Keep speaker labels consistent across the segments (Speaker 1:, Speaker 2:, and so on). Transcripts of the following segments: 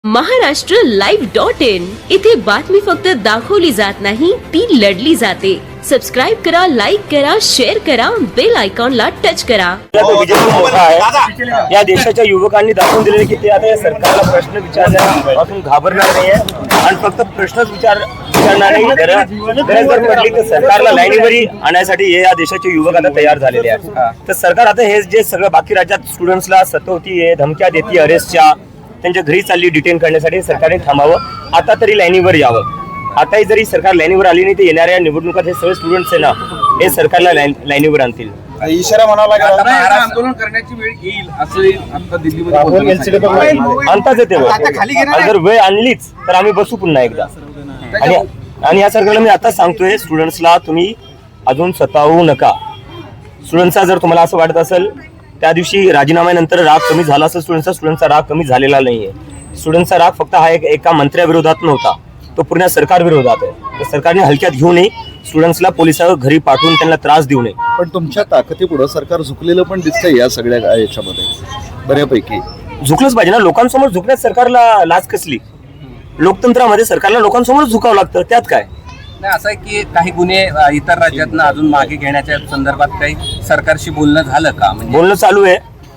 Speaker 1: महाराष्ट्रलाइव्ह.in इथे बातमी फक्त दाखवली जात नाही, ती लढली जाते। सबस्क्राइब करा, लाईक करा, शेअर करा, बेल आयकॉनला टच करा।
Speaker 2: विजय मोठा आहे। या देशाच्या युवकांनी दाखवून दिले की ते आता या सरकारला प्रश्न विचारण्यापासून घाबरणार नाहीये आणि फक्त प्रश्नच विचारणार नाही। गरज जर पडली तर सरकारला लाईनीवरी आणण्यासाठी हे या देशाचे युवक आता तयार झालेले आहेत। तर सरकार आता हे जे सगळं बाकी राज्यात स्टुडंट्सला सतवती, धमक्या देते अरेस्टच्या, त्यांच्या घरी चालली डिटेन करण्यासाठी सरकारने थांबावं, आता तरी लाईनीवर यावं। आताही जरी सरकार लाईनीवर आली नाही तर येणाऱ्या निवडणुकात हे सगळे स्टुडंट्स आहे ना, हे सरकारला लाईनीवर आणतील।
Speaker 3: इशारा म्हणावा लागेल,
Speaker 4: आंदोलन करण्याची वेळ येईल असं आता दिल्लीमध्ये
Speaker 2: आणताच येते। जर वेळ आणलीच तर आम्ही बसू पुन्हा एकदा। आणि या सरकारला मी आता सांगतोय, स्टुडंट्सला तुम्ही अजून सतावू नका। स्टुडंट्सचा जर तुम्हाला असं वाटत असेल त्या दिवशी राजीनाम्यानंतर राग कमी झाला असेल, स्टुडंट्सचा राग कमी झालेला नाहीये। स्टुडंट्सचा राग फक्त हा एका मंत्र्याविरोधात नव्हता, तो पूर्ण सरकार विरोधात आहे। तर सरकारने हलक्यात घेऊ नये, स्टुडंट्सला पोलिसांवर घरी पाठवून त्यांना त्रास देऊ नये।
Speaker 3: पण तुमच्या ताकदीपुढे सरकार झुकलेलं पण दिसतंय या सगळ्या याच्यामध्ये बऱ्यापैकी।
Speaker 2: झुकलंच पाहिजे ना, लोकांसमोर झुकण्यात सरकारला लाज कसली? लोकतंत्रामध्ये सरकारला लोकांसमोर झुकावं लागतं, त्यात काय?
Speaker 4: नाही, असं आहे की काही गुन्हे इतर राज्यातनं अजून मागे घेण्याच्या संदर्भात काही सरकारशी बोलणं झालं का? म्हणजे
Speaker 2: बोलणं चालू आहे,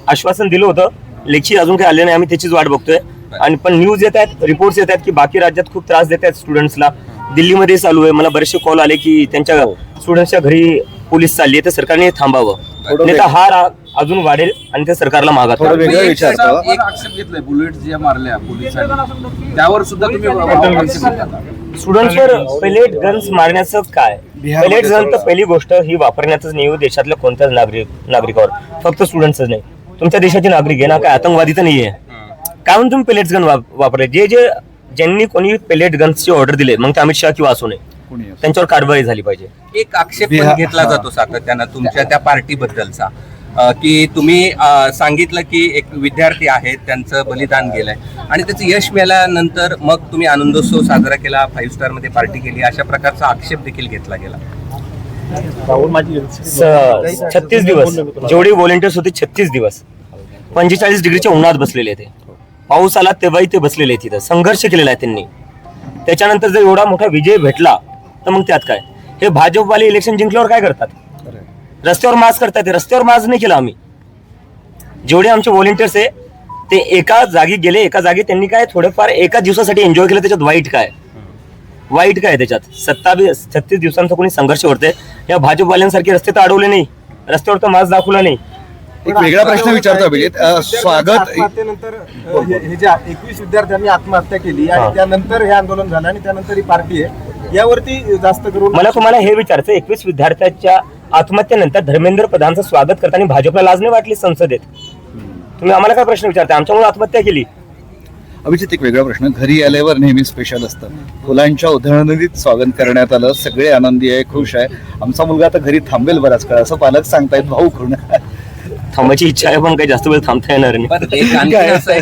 Speaker 2: आश्वासन दिलं होतं, लेखी अजून काही आले नाही, आम्ही त्याचीच वाट बघतोय। आणि पण न्यूज येत आहेत, रिपोर्ट्स येत आहेत की बाकी राज्यात खूप त्रास देत आहेत स्टुडंट्सला। दिल्लीमध्ये चालू आहे, मला बरेचसे कॉल आले की त्यांच्या स्टुडंट्सच्या घरी पोलीस चालली आहे, तर सरकारने थांबावं, नाही तर हा राग अजून वाढेल आणि ते सरकारला मागात
Speaker 4: एक आक्षेप घेतलाय, बुलेट ज्या मारल्या पोलिसांनी त्यावर सुद्धा तुम्ही
Speaker 2: स्टुडंट्सवर पेलेट गन्स मारण्याचं काय? पेलेट गन तर पहिली गोष्ट ही वापरण्यातच नाही देशातल्या कोणत्याच नागरिकावर, फक्त स्टुडंट्सच नाही, तुमच्या देशाचे नागरिक आहे ना, काय आतंकवादी तर नाहीये। काय म्हणून तुम्ही पेलेट गन वापरले? ज्यांनी कोणी पेलेट गन्सची ऑर्डर दिले, मग ते अमित शहा किंवा असू नये, त्यांच्यावर कारवाई झाली पाहिजे।
Speaker 4: एक आक्षेप पण घेतला जातो सातत्यानं तुमच्या त्या पार्टीबद्दलचा, की तुम्ही सांगितलं की एक विद्यार्थी आहेत, त्यांचं बलिदान गेलंय आणि त्याचं यश मिळाल्यानंतर मग तुम्ही आनंदोत्सव साजरा केला, 5 स्टार मध्ये पार्टी केली, अशा प्रकारचा आक्षेप देखील घेतला गेला।
Speaker 2: 36 दिवस जेवढे व्हॉलेंटियर्स होते, 36 दिवस 45 डिग्रीच्या उन्हात बसलेले ते, पाऊस आला तेव्हाही ते बसलेले, तिथं संघर्ष केलेला आहे त्यांनी। त्याच्यानंतर जर एवढा मोठा विजय भेटला तर मग त्यात काय? हे भाजपवाले इलेक्शन जिंकल्यावर काय करतात? रस्त्यावर मार्च करतात। रस्त्यावर मार्च नाही केला आम्ही, जेवढे आमचे व्हॉलेंटियर्स आहे ते एका जागी गेले, एका जागी त्यांनी काय थोडंफार एका दिवसासाठी एन्जॉय केलं, त्याच्यात वाईट काय? त्याच्यात 36 दिवसांचा कोणी संघर्ष करते, या भाजपवाल्यांसारखे रस्ते तर अडवले नाही, रस्त्यावर तर मार्च दाखवला नाही।
Speaker 3: एक वेगळा प्रश्न विचारतो अभिजित, स्वागत
Speaker 5: आत्महत्येनंतर हे जे 21 विद्यार्थ्यांनी आत्महत्या केली आणि त्यानंतर हे आंदोलन झालं आणि त्यानंतर ही पार्टी आहे, यावरती जास्त करून
Speaker 2: मला तुम्हाला हे विचारायचं, 21 विद्यार्थ्यांच्या आत्महत्येनंतर धर्मेंद्र प्रधानचं स्वागत करताना भाजपला लाज नाही वाटली संसदेत? तुम्ही आम्हाला काय प्रश्न विचारताय? आमच्यामुळे आत्महत्या केली।
Speaker 3: अभिजित, एक वेगळा प्रश्न, घरी आल्यावर नेहमी स्पेशल असतं, फुलांच्या उधळणीत स्वागत करण्यात आलं, सगळे आनंदी आहे, खुश आहे। आमचा मुलगा आता घरी थांबेल बराच काळ असं पालक सांगतायत, भाऊ करून
Speaker 2: थांबायची इच्छा आहे, पण काही जास्त वेळ थांबता येणार नाही।